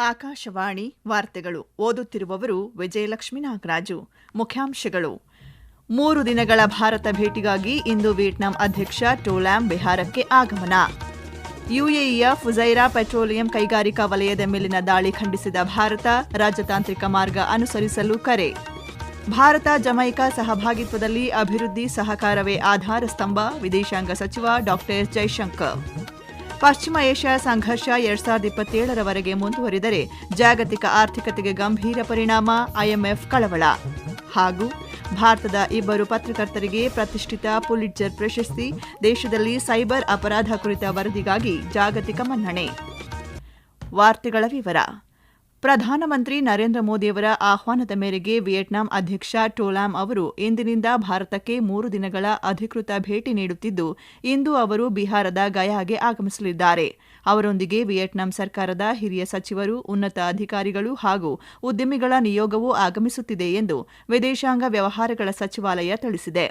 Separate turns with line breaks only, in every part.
ಆಕಾಶವಾಣಿ ವಾರ್ತೆಗಳು ಓದುತ್ತಿರುವವರು ವಿಜಯಲಕ್ಷ್ಮೀ ನಾಗರಾಜು. ಮುಖ್ಯಾಂಶಗಳು. 3 ದಿನಗಳ ಭಾರತ ಭೇಟಿಗಾಗಿ ಇಂದು ವಿಯೆಟ್ನಾಂ ಅಧ್ಯಕ್ಷ ಟೋ ಲ್ಯಾಮ್ ಬಿಹಾರಕ್ಕೆ ಆಗಮನ. ಯುಎಇಯ ಫುಜೈರಾ ಪೆಟ್ರೋಲಿಯಂ ಕೈಗಾರಿಕಾ ವಲಯದ ಮೇಲಿನ ದಾಳಿ ಖಂಡಿಸಿದ ಭಾರತ, ರಾಜತಾಂತ್ರಿಕ ಮಾರ್ಗ ಅನುಸರಿಸಲು ಕರೆ. ಭಾರತ ಜಮೈಕಾ ಸಹಭಾಗಿತ್ವದಲ್ಲಿ ಅಭಿವೃದ್ಧಿ ಸಹಕಾರವೇ ಆಧಾರ ಸ್ತಂಭ, ವಿದೇಶಾಂಗ ಸಚಿವ ಡಾ ಜೈಶಂಕರ್. ಪಶ್ಚಿಮ ಏಷ್ಯಾ ಸಂಘರ್ಷ 2027ರವರೆಗೆ ಮುಂದುವರಿದರೆ ಜಾಗತಿಕ ಆರ್ಥಿಕತೆಗೆ ಗಂಭೀರ ಪರಿಣಾಮ, ಐಎಂಎಫ್ ಕಳವಳ. ಹಾಗೂ ಭಾರತದ 2 ಪತ್ರಕರ್ತರಿಗೆ ಪ್ರತಿಷ್ಠಿತ ಪುಲಿಟ್ಜರ್ ಪ್ರಶಸ್ತಿ, ದೇಶದಲ್ಲಿ ಸೈಬರ್ ಅಪರಾಧ ಕುರಿತ ವರದಿಗಾಗಿ ಜಾಗತಿಕ ಮನ್ನಣೆ. ವಾರ್ತೆಗಳ ವಿವರ. ಪ್ರಧಾನಮಂತ್ರಿ ನರೇಂದ್ರ ಮೋದಿಯವರ ಆಹ್ವಾನದ ಮೇರೆಗೆ ವಿಯೆಟ್ನಾಂ ಅಧ್ಯಕ್ಷ ಟೋ ಲ್ಯಾಮ್ ಅವರು ಇಂದಿನಿಂದ ಭಾರತಕ್ಕೆ 3 ದಿನಗಳ ಅಧಿಕೃತ ಭೇಟಿ ನೀಡುತ್ತಿದ್ದು, ಇಂದು ಅವರು ಬಿಹಾರದ ಗಯಾಗೆ ಆಗಮಿಸಲಿದ್ದಾರೆ. ಅವರೊಂದಿಗೆ ವಿಯೆಟ್ನಾಂ ಸರ್ಕಾರದ ಹಿರಿಯ ಸಚಿವರು, ಉನ್ನತ ಅಧಿಕಾರಿಗಳು ಹಾಗೂ ಉದ್ಯಮಿಗಳ ನಿಯೋಗವೂ ಆಗಮಿಸುತ್ತಿದೆ ಎಂದು ವಿದೇಶಾಂಗ ವ್ಯವಹಾರಗಳ ಸಚಿವಾಲಯ ತಿಳಿಸಿದೆ.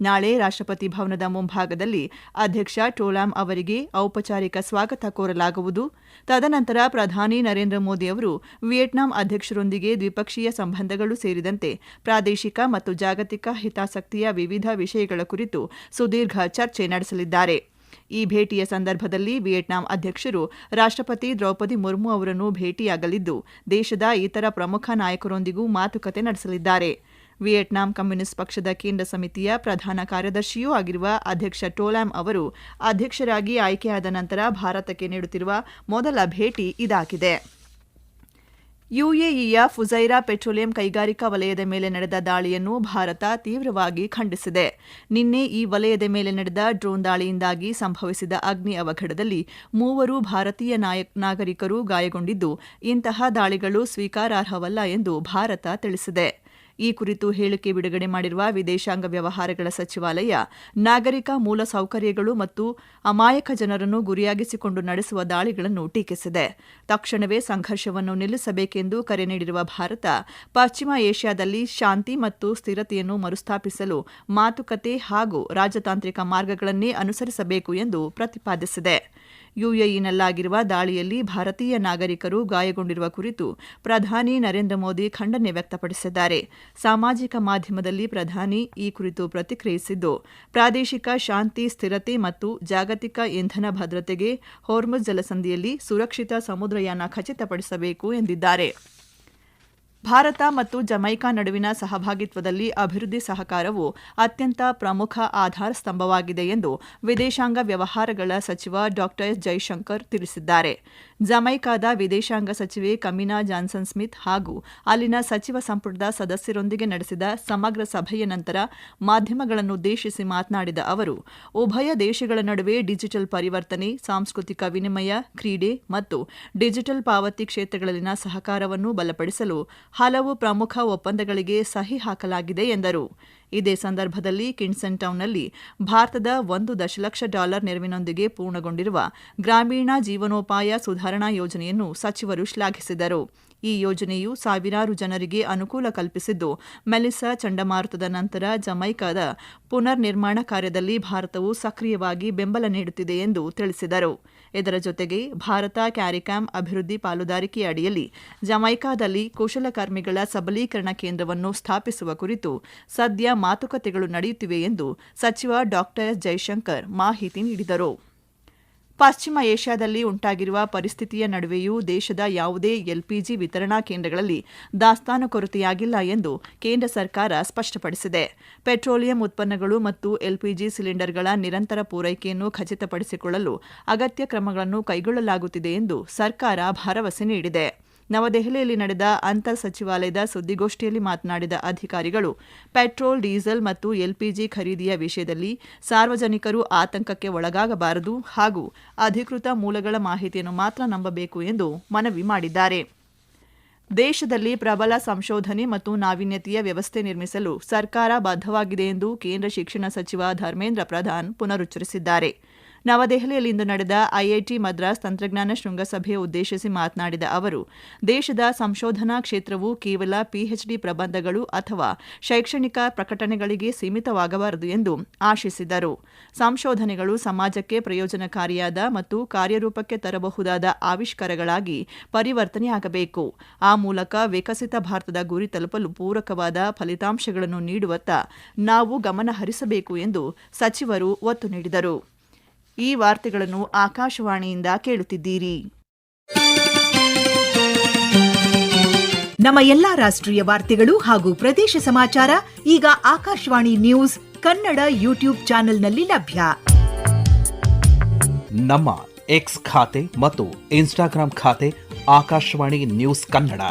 ನಾಳೆ ರಾಷ್ಟ್ರಪತಿ ಭವನದ ಮುಂಭಾಗದಲ್ಲಿ ಅಧ್ಯಕ್ಷ ಟೋ ಲ್ಯಾಮ್ ಅವರಿಗೆ ಔಪಚಾರಿಕ ಸ್ವಾಗತ ಕೋರಲಾಗುವುದು. ತದನಂತರ ಪ್ರಧಾನಿ ನರೇಂದ್ರ ಮೋದಿ ಅವರು ವಿಯೆಟ್ನಾಂ ಅಧ್ಯಕ್ಷರೊಂದಿಗೆ ದ್ವಿಪಕ್ಷೀಯ ಸಂಬಂಧಗಳು ಸೇರಿದಂತೆ ಪ್ರಾದೇಶಿಕ ಮತ್ತು ಜಾಗತಿಕ ಹಿತಾಸಕ್ತಿಯ ವಿವಿಧ ವಿಷಯಗಳ ಕುರಿತು ಸುದೀರ್ಘ ಚರ್ಚೆ ನಡೆಸಲಿದ್ದಾರೆ. ಈ ಭೇಟಿಯ ಸಂದರ್ಭದಲ್ಲಿ ವಿಯೆಟ್ನಾಂ ಅಧ್ಯಕ್ಷರು ರಾಷ್ಟ್ರಪತಿ ದ್ರೌಪದಿ ಮುರ್ಮು ಅವರನ್ನು ಭೇಟಿಯಾಗಲಿದ್ದು, ದೇಶದ ಇತರ ಪ್ರಮುಖ ನಾಯಕರೊಂದಿಗೂ ಮಾತುಕತೆ ನಡೆಸಲಿದ್ದಾರೆ. ವಿಯೆಟ್ನಾಂ ಕಮ್ಯುನಿಸ್ಟ್ ಪಕ್ಷದ ಕೇಂದ್ರ ಸಮಿತಿಯ ಪ್ರಧಾನ ಕಾರ್ಯದರ್ಶಿಯೂ ಆಗಿರುವ ಅಧ್ಯಕ್ಷ ಟೋ ಲ್ಯಾಮ್ ಅವರು ಅಧ್ಯಕ್ಷರಾಗಿ ಆಯ್ಕೆಯಾದ ನಂತರ ಭಾರತಕ್ಕೆ ನೀಡುತ್ತಿರುವ ಮೊದಲ ಭೇಟಿ ಇದಾಗಿದೆ. ಯುಎಇಯ ಫುಜೈರಾ ಪೆಟ್ರೋಲಿಯಂ ಕೈಗಾರಿಕಾ ವಲಯದ ಮೇಲೆ ನಡೆದ ದಾಳಿಯನ್ನು ಭಾರತ ತೀವ್ರವಾಗಿ ಖಂಡಿಸಿದೆ. ನಿನ್ನೆ ಈ ವಲಯದ ಮೇಲೆ ನಡೆದ ಡ್ರೋನ್ ದಾಳಿಯಿಂದಾಗಿ ಸಂಭವಿಸಿದ ಅಗ್ನಿ ಅವಘಡದಲ್ಲಿ 3 ಭಾರತೀಯ ನಾಗರಿಕರು ಗಾಯಗೊಂಡಿದ್ದು, ಇಂತಹ ದಾಳಿಗಳು ಸ್ವೀಕಾರಾರ್ಹವಲ್ಲ ಎಂದು ಭಾರತ ತಿಳಿಸಿದೆ. ಈ ಕುರಿತು ಹೇಳಿಕೆ ಬಿಡುಗಡೆ ಮಾಡಿರುವ ವಿದೇಶಾಂಗ ವ್ಯವಹಾರಗಳ ಸಚಿವಾಲಯ, ನಾಗರಿಕ ಮೂಲಸೌಕರ್ಯಗಳು ಮತ್ತು ಅಮಾಯಕ ಜನರನ್ನು ಗುರಿಯಾಗಿಸಿಕೊಂಡು ನಡೆಸುವ ದಾಳಿಗಳನ್ನು ಟೀಕಿಸಿದೆ. ತಕ್ಷಣವೇ ಸಂಘರ್ಷವನ್ನು ನಿಲ್ಲಿಸಬೇಕೆಂದು ಕರೆ ನೀಡಿರುವ ಭಾರತ, ಪಶ್ಚಿಮ ಏಷ್ಯಾದಲ್ಲಿ ಶಾಂತಿ ಮತ್ತು ಸ್ಥಿರತೆಯನ್ನು ಮರುಸ್ಥಾಪಿಸಲು ಮಾತುಕತೆ ಹಾಗೂ ರಾಜತಾಂತ್ರಿಕ ಮಾರ್ಗಗಳನ್ನೇ ಅನುಸರಿಸಬೇಕು ಎಂದು ಪ್ರತಿಪಾದಿಸಿದೆ. ಯುಎಇನಲ್ಲಾಗಿರುವ ದಾಳಿಯಲ್ಲಿ ಭಾರತೀಯ ನಾಗರಿಕರು ಗಾಯಗೊಂಡಿರುವ ಕುರಿತು ಪ್ರಧಾನಿ ನರೇಂದ್ರ ಮೋದಿ ಖಂಡನೆ ವ್ಯಕ್ತಪಡಿಸಿದ್ದಾರೆ. ಸಾಮಾಜಿಕ ಮಾಧ್ಯಮದಲ್ಲಿ ಪ್ರಧಾನಿ ಈ ಕುರಿತು ಪ್ರತಿಕ್ರಿಯಿಸಿದ್ದು, ಪ್ರಾದೇಶಿಕ ಶಾಂತಿ, ಸ್ಥಿರತೆ ಮತ್ತು ಜಾಗತಿಕ ಇಂಧನ ಭದ್ರತೆಗೆ ಹೋರ್ಮುಜ್ ಜಲಸಂಧಿಯಲ್ಲಿ ಸುರಕ್ಷಿತ ಸಮುದ್ರಯಾನ ಖಚಿತಪಡಿಸಬೇಕು ಎಂದಿದ್ದಾರೆ. ಭಾರತ ಮತ್ತು ಜಮೈಕಾ ನಡುವಿನ ಸಹಭಾಗಿತ್ವದಲ್ಲಿ ಅಭಿವೃದ್ಧಿ ಸಹಕಾರವು ಅತ್ಯಂತ ಪ್ರಮುಖ ಆಧಾರ ಸ್ತಂಭವಾಗಿದೆ ಎಂದು ವಿದೇಶಾಂಗ ವ್ಯವಹಾರಗಳ ಸಚಿವ ಡಾ ಜೈಶಂಕರ್ ತಿಳಿಸಿದ್ದಾರೆ. ಜಮೈಕಾದ ವಿದೇಶಾಂಗ ಸಚಿವೆ ಕಮಿನಾ ಜಾನ್ಸನ್ ಸ್ಮಿತ್ ಹಾಗೂ ಅಲ್ಲಿನ ಸಚಿವ ಸಂಪುಟದ ಸದಸ್ಯರೊಂದಿಗೆ ನಡೆಸಿದ ಸಮಗ್ರ ಸಭೆಯ ನಂತರ ಮಾಧ್ಯಮಗಳನ್ನುದ್ದೇಶಿಸಿ ಮಾತನಾಡಿದ ಅವರು, ಉಭಯ ದೇಶಗಳ ನಡುವೆ ಡಿಜಿಟಲ್ ಪರಿವರ್ತನೆ, ಸಾಂಸ್ಕೃತಿಕ ವಿನಿಮಯ, ಕ್ರೀಡೆ ಮತ್ತು ಡಿಜಿಟಲ್ ಪಾವತಿ ಕ್ಷೇತ್ರಗಳಲ್ಲಿನ ಸಹಕಾರವನ್ನು ಬಲಪಡಿಸಲು ಹಲವು ಪ್ರಮುಖ ಒಪ್ಪಂದಗಳಿಗೆ ಸಹಿ ಹಾಕಲಾಗಿದೆ ಎಂದರು. ಇದೇ ಸಂದರ್ಭದಲ್ಲಿ ಕಿನ್ಸನ್ ಟೌನ್ನಲ್ಲಿ ಭಾರತದ $1 ದಶಲಕ್ಷ ನೆರವಿನೊಂದಿಗೆ ಪೂರ್ಣಗೊಂಡಿರುವ ಗ್ರಾಮೀಣ ಜೀವನೋಪಾಯ ಸುಧಾರಣಾ ಯೋಜನೆಯನ್ನು ಸಚಿವರು ಶ್ಲಾಘಿಸಿದರು. ಈ ಯೋಜನೆಯು ಸಾವಿರಾರು ಜನರಿಗೆ ಅನುಕೂಲ ಕಲ್ಪಿಸಿದ್ದು, ಮೆಲಿಸಾ ಚಂಡಮಾರುತದ ನಂತರ ಜಮೈಕಾದ ಪುನರ್ ನಿರ್ಮಾಣ ಕಾರ್ಯದಲ್ಲಿ ಭಾರತವು ಸಕ್ರಿಯವಾಗಿ ಬೆಂಬಲ ನೀಡುತ್ತಿದೆ ಎಂದು ತಿಳಿಸಿದರು. ಇದರ ಜೊತೆಗೆ ಭಾರತ ಕ್ಯಾರಿಕಾಮ್ ಅಭಿವೃದ್ಧಿ ಪಾಲುದಾರಿಕೆಯ ಅಡಿಯಲ್ಲಿ ಜಮೈಕಾದಲ್ಲಿ ಕುಶಲಕರ್ಮಿಗಳ ಸಬಲೀಕರಣ ಕೇಂದ್ರವನ್ನು ಸ್ಥಾಪಿಸುವ ಕುರಿತು ಸದ್ಯ ಮಾತುಕತೆಗಳು ನಡೆಯುತ್ತಿವೆ ಎಂದು ಸಚಿವ ಡಾ ಜೈಶಂಕರ್ ಮಾಹಿತಿ ನೀಡಿದರು. ಪಶ್ಚಿಮ ಏಷ್ಯಾದಲ್ಲಿ ಉಂಟಾಗಿರುವ ಪರಿಸ್ಥಿತಿಯ ನಡುವೆಯೂ ದೇಶದ ಯಾವುದೇ ಎಲ್ಪಿಜಿ ವಿತರಣಾ ಕೇಂದ್ರಗಳಲ್ಲಿ ದಾಸ್ತಾನು ಕೊರತೆಯಾಗಿಲ್ಲ ಎಂದು ಕೇಂದ್ರ ಸರ್ಕಾರ ಸ್ಪಷ್ಟಪಡಿಸಿದೆ. ಪೆಟ್ರೋಲಿಯಂ ಉತ್ಪನ್ನಗಳು ಮತ್ತು ಎಲ್ಪಿಜಿ ಸಿಲಿಂಡರ್ಗಳ ನಿರಂತರ ಪೂರೈಕೆಯನ್ನು ಖಚಿತಪಡಿಸಿಕೊಳ್ಳಲು ಅಗತ್ಯ ಕ್ರಮಗಳನ್ನು ಕೈಗೊಳ್ಳಲಾಗುತ್ತಿದೆ ಎಂದು ಸರ್ಕಾರ ಭರವಸೆ ನೀಡಿದೆ. ನವದೆಹಲಿಯಲ್ಲಿ ನಡೆದ ಅಂತರ್ ಸಚಿವಾಲಯದ ಸುದ್ದಿಗೋಷ್ಠಿಯಲ್ಲಿ ಮಾತನಾಡಿದ ಅಧಿಕಾರಿಗಳು, ಪೆಟ್ರೋಲ್, ಡೀಸೆಲ್ ಮತ್ತು ಎಲ್ಪಿಜಿ ಖರೀದಿಯ ವಿಷಯದಲ್ಲಿ ಸಾರ್ವಜನಿಕರು ಆತಂಕಕ್ಕೆ ಒಳಗಾಗಬಾರದು ಹಾಗೂ ಅಧಿಕೃತ ಮೂಲಗಳ ಮಾಹಿತಿಯನ್ನು ಮಾತ್ರ ನಂಬಬೇಕು ಎಂದು ಮನವಿ ಮಾಡಿದ್ದಾರೆ. ದೇಶದಲ್ಲಿ ಪ್ರಬಲ ಸಂಶೋಧನೆ ಮತ್ತು ನಾವೀನ್ಯತೆಯ ವ್ಯವಸ್ಥೆ ನಿರ್ಮಿಸಲು ಸರ್ಕಾರ ಬದ್ಧವಾಗಿದೆ ಎಂದು ಕೇಂದ್ರ ಶಿಕ್ಷಣ ಸಚಿವ ಧರ್ಮೇಂದ್ರ ಪ್ರಧಾನ್ ಪುನರುಚ್ಚರಿಸಿದ್ದಾರೆ. ನವದೆಹಲಿಯಲ್ಲಿಂದು ನಡೆದ ಐಐಟಿ ಮದ್ರಾಸ್ ತಂತ್ರಜ್ಞಾನ ಶೃಂಗಸಭೆ ಉದ್ದೇಶಿಸಿ ಮಾತನಾಡಿದ ಅವರು, ದೇಶದ ಸಂಶೋಧನಾ ಕ್ಷೇತ್ರವು ಕೇವಲ ಪಿಎಚ್ಡಿ ಪ್ರಬಂಧಗಳು ಅಥವಾ ಶೈಕ್ಷಣಿಕ ಪ್ರಕಟಣೆಗಳಿಗೆ ಸೀಮಿತವಾಗಬಾರದು ಎಂದು ಆಶಿಸಿದರು. ಸಂಶೋಧನೆಗಳು ಸಮಾಜಕ್ಕೆ ಪ್ರಯೋಜನಕಾರಿಯಾದ ಮತ್ತು ಕಾರ್ಯರೂಪಕ್ಕೆ ತರಬಹುದಾದ ಆವಿಷ್ಕಾರಗಳಾಗಿ ಪರಿವರ್ತನೆಯಾಗಬೇಕು. ಆ ಮೂಲಕ ವಿಕಸಿತ ಭಾರತದ ಗುರಿ ತಲುಪಲು ಪೂರಕವಾದ ಫಲಿತಾಂಶಗಳನ್ನು ನೀಡುವತ್ತ ನಾವು ಗಮನ ಹರಿಸಬೇಕು ಎಂದು ಸಚಿವರು ಒತ್ತು ನೀಡಿದರು. ಈ ವಾರ್ತೆಗಳನ್ನು ಆಕಾಶವಾಣಿಯಿಂದ ಕೇಳುತ್ತಿದ್ದೀರಿ.
ನಮ್ಮ ಎಲ್ಲಾ ರಾಷ್ಟ್ರೀಯ ವಾರ್ತೆಗಳು ಹಾಗೂ ಪ್ರದೇಶ ಸಮಾಚಾರ ಈಗ ಆಕಾಶವಾಣಿ ನ್ಯೂಸ್ ಕನ್ನಡ ಯೂಟ್ಯೂಬ್ ಚಾನೆಲ್ನಲ್ಲಿ ಲಭ್ಯ.
ನಮ್ಮ ಎಕ್ಸ್ ಖಾತೆ ಮತ್ತು ಇನ್ಸ್ಟಾಗ್ರಾಂ ಖಾತೆ ಆಕಾಶವಾಣಿ ನ್ಯೂಸ್ ಕನ್ನಡ.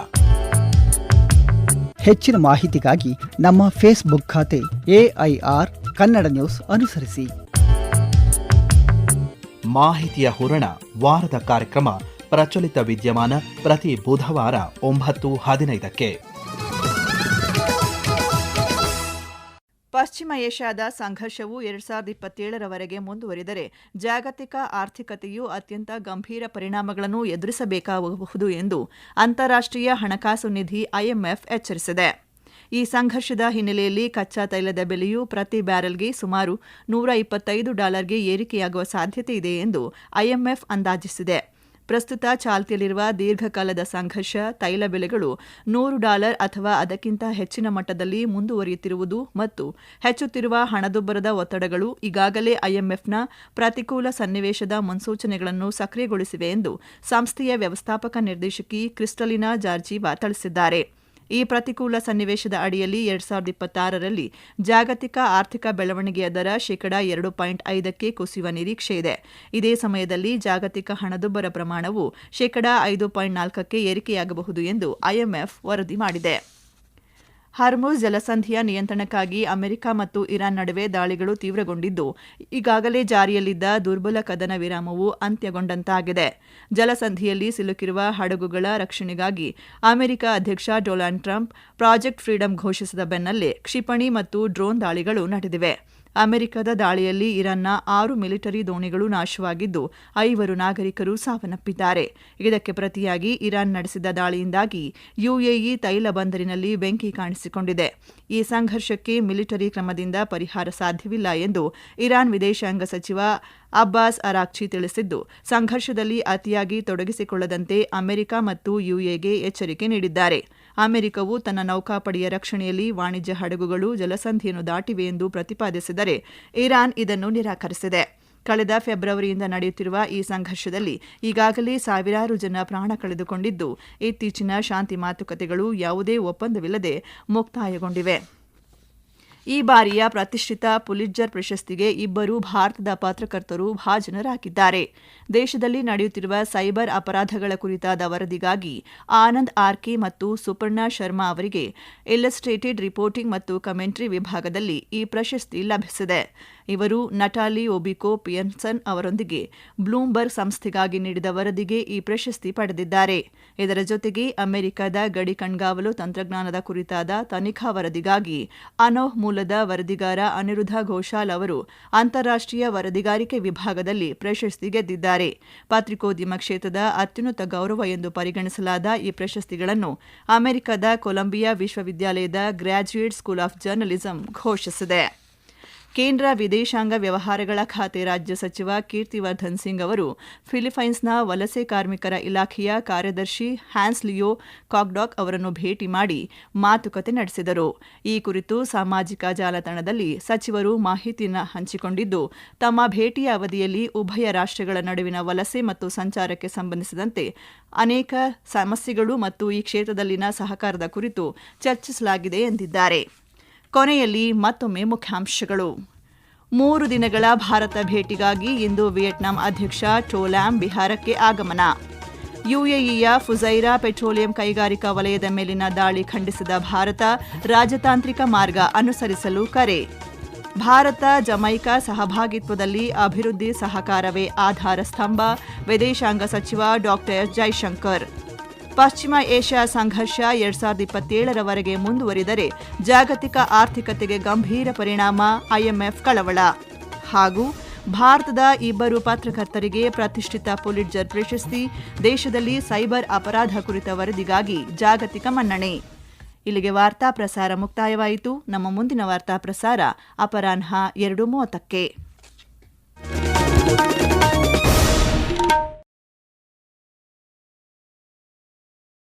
ಹೆಚ್ಚಿನ ಮಾಹಿತಿಗಾಗಿ ನಮ್ಮ ಫೇಸ್ಬುಕ್ ಖಾತೆ AIR ಕನ್ನಡ ನ್ಯೂಸ್ ಅನುಸರಿಸಿ.
ಮಾಹಿತಿಯ ಹೂರಣ ವಾರದ ಕಾರ್ಯಕ್ರಮ ಪ್ರಚಲಿತ ವಿದ್ಯಮಾನ ಪ್ರತಿ ಬುಧವಾರ 9:15ಕ್ಕೆ.
ಪಶ್ಚಿಮ ಏಷ್ಯಾದ ಸಂಘರ್ಷವು 2027ರವರೆಗೆ ಮುಂದುವರಿದರೆ ಜಾಗತಿಕ ಆರ್ಥಿಕತೆಯು ಅತ್ಯಂತ ಗಂಭೀರ ಪರಿಣಾಮಗಳನ್ನು ಎದುರಿಸಬೇಕಾಗಬಹುದು ಎಂದು ಅಂತಾರಾಷ್ಟ್ರೀಯ ಹಣಕಾಸು ನಿಧಿ IMF ಎಚ್ಚರಿಸಿದೆ. ಈ ಸಂಘರ್ಷದ ಹಿನ್ನೆಲೆಯಲ್ಲಿ ಕಚ್ಚಾ ತೈಲದ ಬೆಲೆಯು ಪ್ರತಿ ಬ್ಯಾರೆಲ್ಗೆ ಸುಮಾರು $125ಗೆ ಏರಿಕೆಯಾಗುವ ಸಾಧ್ಯತೆ ಇದೆ ಎಂದು IMF ಅಂದಾಜಿಸಿದೆ. ಪ್ರಸ್ತುತ ಚಾಲ್ತಿಯಲ್ಲಿರುವ ದೀರ್ಘಕಾಲದ ಸಂಘರ್ಷ, ತೈಲ ಬೆಲೆಗಳು $100 ಅಥವಾ ಅದಕ್ಕಿಂತ ಹೆಚ್ಚಿನ ಮಟ್ಟದಲ್ಲಿ ಮುಂದುವರಿಯುತ್ತಿರುವುದು ಮತ್ತು ಹೆಚ್ಚುತ್ತಿರುವ ಹಣದುಬ್ಬರದ ಒತ್ತಡಗಳು ಈಗಾಗಲೇ IMFನ ಪ್ರತಿಕೂಲ ಸನ್ನಿವೇಶದ ಮುನ್ಸೂಚನೆಗಳನ್ನು ಸಕ್ರಿಯಗೊಳಿಸಿವೆ ಎಂದು ಸಂಸ್ಥೆಯ ವ್ಯವಸ್ಥಾಪಕ ನಿರ್ದೇಶಕಿ ಕ್ರಿಸ್ಟಲಿನಾ ಜಾರ್ಜಿವಾ ತಿಳಿಸಿದ್ದಾರೆ. ಈ ಪ್ರತಿಕೂಲ ಸನ್ನಿವೇಶದ ಅಡಿಯಲ್ಲಿ 2026ರಲ್ಲಿ ಜಾಗತಿಕ ಆರ್ಥಿಕ ಬೆಳವಣಿಗೆಯ ದರ $2.5ಕ್ಕೆ ಕುಸಿಯುವ ನಿರೀಕ್ಷೆ ಇದೆ. ಇದೇ ಸಮಯದಲ್ಲಿ ಜಾಗತಿಕ ಹಣದುಬ್ಬರ ಪ್ರಮಾಣವು $5.4ಕ್ಕೆ ಏರಿಕೆಯಾಗಬಹುದು ಎಂದು IMF ವರದಿ ಮಾಡಿದೆ. ಹಾರ್ಮುಜ್ ಜಲಸಂಧಿಯ ನಿಯಂತ್ರಣಕ್ಕಾಗಿ ಅಮೆರಿಕ ಮತ್ತು ಇರಾನ್ ನಡುವೆ ದಾಳಿಗಳು ತೀವ್ರಗೊಂಡಿದ್ದು, ಈಗಾಗಲೇ ಜಾರಿಯಲ್ಲಿದ್ದ ದುರ್ಬಲ ಕದನ ವಿರಾಮವು ಅಂತ್ಯಗೊಂಡಂತಾಗಿದೆ. ಜಲಸಂಧಿಯಲ್ಲಿ ಸಿಲುಕಿರುವ ಹಡಗುಗಳ ರಕ್ಷಣೆಗಾಗಿ ಅಮೆರಿಕ ಅಧ್ಯಕ್ಷ ಡೊನಾಲ್ಡ್ ಟ್ರಂಪ್ ಪ್ರಾಜೆಕ್ಟ್ ಫ್ರೀಡಂ ಘೋಷಿಸಿದ ಬೆನ್ನಲ್ಲೇ ಕ್ಷಿಪಣಿ ಮತ್ತು ಡ್ರೋನ್ ದಾಳಿಗಳು ನಡೆದಿವೆ. ಅಮೆರಿಕದ ದಾಳಿಯಲ್ಲಿ ಇರಾನ್ನ 6 ಮಿಲಿಟರಿ ದೋಣಿಗಳು ನಾಶವಾಗಿದ್ದು 5 ನಾಗರಿಕರು ಸಾವನ್ನಪ್ಪಿದ್ದಾರೆ. ಇದಕ್ಕೆ ಪ್ರತಿಯಾಗಿ ಇರಾನ್ ನಡೆಸಿದ ದಾಳಿಯಿಂದಾಗಿ UAE ತೈಲ ಬಂದರಿನಲ್ಲಿ ಬೆಂಕಿ ಕಾಣಿಸಿಕೊಂಡಿದೆ. ಈ ಸಂಘರ್ಷಕ್ಕೆ ಮಿಲಿಟರಿ ಕ್ರಮದಿಂದ ಪರಿಹಾರ ಸಾಧ್ಯವಿಲ್ಲ ಎಂದು ಇರಾನ್ ವಿದೇಶಾಂಗ ಸಚಿವ ಅಬ್ಬಾಸ್ ಅರಾಕ್ಚಿ ತಿಳಿಸಿದ್ದು, ಸಂಘರ್ಷದಲ್ಲಿ ಅತಿಯಾಗಿ ತೊಡಗಿಸಿಕೊಳ್ಳದಂತೆ ಅಮೆರಿಕ ಮತ್ತು UAEಗೆ ಎಚ್ಚರಿಕೆ ನೀಡಿದ್ದಾರೆ. ಅಮೆರಿಕವು ತನ್ನ ನೌಕಾಪಡೆಯ ರಕ್ಷಣೆಯಲ್ಲಿ ವಾಣಿಜ್ಯ ಹಡಗುಗಳು ಜಲಸಂಧಿಯನ್ನು ದಾಟಿವೆ ಎಂದು ಪ್ರತಿಪಾದಿಸಿದರೆ ಇರಾನ್ ಇದನ್ನು ನಿರಾಕರಿಸಿದೆ. ಕಳೆದ ಫೆಬ್ರವರಿಯಿಂದ ನಡೆಯುತ್ತಿರುವ ಈ ಸಂಘರ್ಷದಲ್ಲಿ ಈಗಾಗಲೇ ಸಾವಿರಾರು ಜನ ಪ್ರಾಣ ಕಳೆದುಕೊಂಡಿದ್ದು, ಇತ್ತೀಚಿನ ಶಾಂತಿ ಮಾತುಕತೆಗಳು ಯಾವುದೇ ಒಪ್ಪಂದವಿಲ್ಲದೆ ಮುಕ್ತಾಯಗೊಂಡಿವೆ. ಈ ಬಾರಿಯ ಪ್ರತಿಷ್ಠಿತ ಪುಲಿಟ್ಜರ್ ಪ್ರಶಸ್ತಿಗೆ 2 ಭಾರತದ ಪತ್ರಕರ್ತರು ಭಾಜನರಾಗಿದ್ದಾರೆ. ದೇಶದಲ್ಲಿ ನಡೆಯುತ್ತಿರುವ ಸೈಬರ್ ಅಪರಾಧಗಳ ಕುರಿತಾದ ವರದಿಗಾಗಿ ಆನಂದ್ ಆರ್ಕೆ ಮತ್ತು ಸುಪರ್ಣಾ ಶರ್ಮಾ ಅವರಿಗೆ ಇಲ್ಲಸ್ಟ್ರೇಟೆಡ್ ರಿಪೋರ್ಟಿಂಗ್ ಮತ್ತು ಕಮೆಂಟ್ರಿ ವಿಭಾಗದಲ್ಲಿ ಈ ಪ್ರಶಸ್ತಿ ಲಭಿಸಿದೆ. ಇವರು ನಟಾಲಿ ಒಬಿಕೋ ಪಿಯರ್ಸನ್ ಅವರೊಂದಿಗೆ ಬ್ಲೂಮ್ಬರ್ಗ್ ಸಂಸ್ಥೆಗಾಗಿ ನೀಡಿದ ವರದಿಗೆ ಈ ಪ್ರಶಸ್ತಿ ಪಡೆದಿದ್ದಾರೆ. ಇದರ ಜೊತೆಗೆ ಅಮೆರಿಕದ ಗಡಿ ಕಣ್ಗಾವಲು ತಂತ್ರಜ್ಞಾನದ ಕುರಿತಾದ ತನಿಖಾ ವರದಿಗಾಗಿ ಅನೋಹ್ ಮೂಲದ ವರದಿಗಾರ ಅನಿರುದ್ಧ ಘೋಷಾಲ್ ಅವರು ಅಂತಾರಾಷ್ಟ್ರೀಯ ವರದಿಗಾರಿಕೆ ವಿಭಾಗದಲ್ಲಿ ಪ್ರಶಸ್ತಿ ಗೆದ್ದಿದ್ದಾರೆ. ಪತ್ರಿಕೋದ್ಯಮ ಕ್ಷೇತ್ರದ ಅತ್ಯುನ್ನತ ಗೌರವ ಎಂದು ಪರಿಗಣಿಸಲಾದ ಈ ಪ್ರಶಸ್ತಿಗಳನ್ನು ಅಮೆರಿಕದ ಕೊಲಂಬಿಯಾ ವಿಶ್ವವಿದ್ಯಾಲಯದ ಗ್ರಾಜ್ಯುಯೇಟ್ ಸ್ಕೂಲ್ ಆಫ್ ಜರ್ನಲಿಸಂ ಘೋಷಿಸಿದೆ. ಕೇಂದ್ರ ವಿದೇಶಾಂಗ ವ್ಯವಹಾರಗಳ ಖಾತೆ ರಾಜ್ಯ ಸಚಿವ ಕೀರ್ತಿವರ್ಧನ್ ಸಿಂಗ್ ಅವರು ಫಿಲಿಪೈನ್ಸ್ನ ವಲಸೆ ಕಾರ್ಮಿಕರ ಇಲಾಖೆಯ ಕಾರ್ಯದರ್ಶಿ ಹ್ಯಾನ್ಸ್ ಲಿಯೋ ಕಾಕ್ಡಾಕ್ ಅವರನ್ನು ಭೇಟಿ ಮಾಡಿ ಮಾತುಕತೆ ನಡೆಸಿದರು. ಈ ಕುರಿತು ಸಾಮಾಜಿಕ ಜಾಲತಾಣದಲ್ಲಿ ಸಚಿವರು ಮಾಹಿತಿಯನ್ನು ಹಂಚಿಕೊಂಡಿದ್ದು, ತಮ್ಮ ಭೇಟಿಯ ಅವಧಿಯಲ್ಲಿ ಉಭಯ ರಾಷ್ಟ್ರಗಳ ನಡುವಿನ ವಲಸೆ ಮತ್ತು ಸಂಚಾರಕ್ಕೆ ಸಂಬಂಧಿಸಿದಂತೆ ಅನೇಕ ಸಮಸ್ಯೆಗಳು ಮತ್ತು ಈ ಕ್ಷೇತ್ರದಲ್ಲಿನ ಸಹಕಾರದ ಕುರಿತು ಚರ್ಚಿಸಲಾಗಿದೆ ಎಂದಿದ್ದಾರೆ. ಕೊನೆಯಲ್ಲಿ ಮತ್ತೊಮ್ಮೆ ಮುಖ್ಯಾಂಶಗಳು. 3 ದಿನಗಳ ಭಾರತ ಭೇಟಿಗಾಗಿ ಇಂದು ವಿಯೆಟ್ನಾಂ ಅಧ್ಯಕ್ಷ ಟೋ ಲ್ಯಾಮ್ ಬಿಹಾರಕ್ಕೆ ಆಗಮನ. ಯುಎಇಯ ಫುಜೈರಾ ಪೆಟ್ರೋಲಿಯಂ ಕೈಗಾರಿಕಾ ವಲಯದ ಮೇಲಿನ ದಾಳಿ ಖಂಡಿಸಿದ ಭಾರತ, ರಾಜತಾಂತ್ರಿಕ ಮಾರ್ಗ ಅನುಸರಿಸಲು ಕರೆ. ಭಾರತ ಜಮೈಕಾ ಸಹಭಾಗಿತ್ವದಲ್ಲಿ ಅಭಿವೃದ್ಧಿ ಸಹಕಾರವೇ ಆಧಾರ ಸ್ತಂಭ, ವಿದೇಶಾಂಗ ಸಚಿವ ಡಾ ಜೈಶಂಕರ್. ಪಶ್ಚಿಮ ಏಷ್ಯಾ ಸಂಘರ್ಷ 2027ರವರೆಗೆ ಮುಂದುವರಿದರೆ ಜಾಗತಿಕ ಆರ್ಥಿಕತೆಗೆ ಗಂಭೀರ ಪರಿಣಾಮ, IMF ಕಳವಳ. ಹಾಗೂ ಭಾರತದ ಇಬ್ಬರು ಪತ್ರಕರ್ತರಿಗೆ ಪ್ರತಿಷ್ಠಿತ ಪುಲಿಟ್ಜರ್ ಪ್ರಶಸ್ತಿ, ದೇಶದಲ್ಲಿ ಸೈಬರ್ ಅಪರಾಧ ಕುರಿತ ವರದಿಗಾಗಿ ಜಾಗತಿಕ ಮನ್ನಣೆ. ಇಲ್ಲಿಗೆ ವಾರ್ತಾ ಪ್ರಸಾರ ಮುಕ್ತಾಯವಾಯಿತು. ನಮ್ಮ ಮುಂದಿನ ವಾರ್ತಾ ಪ್ರಸಾರ ಅಪರಾಹ್ನ 2:30ಕ್ಕೆ.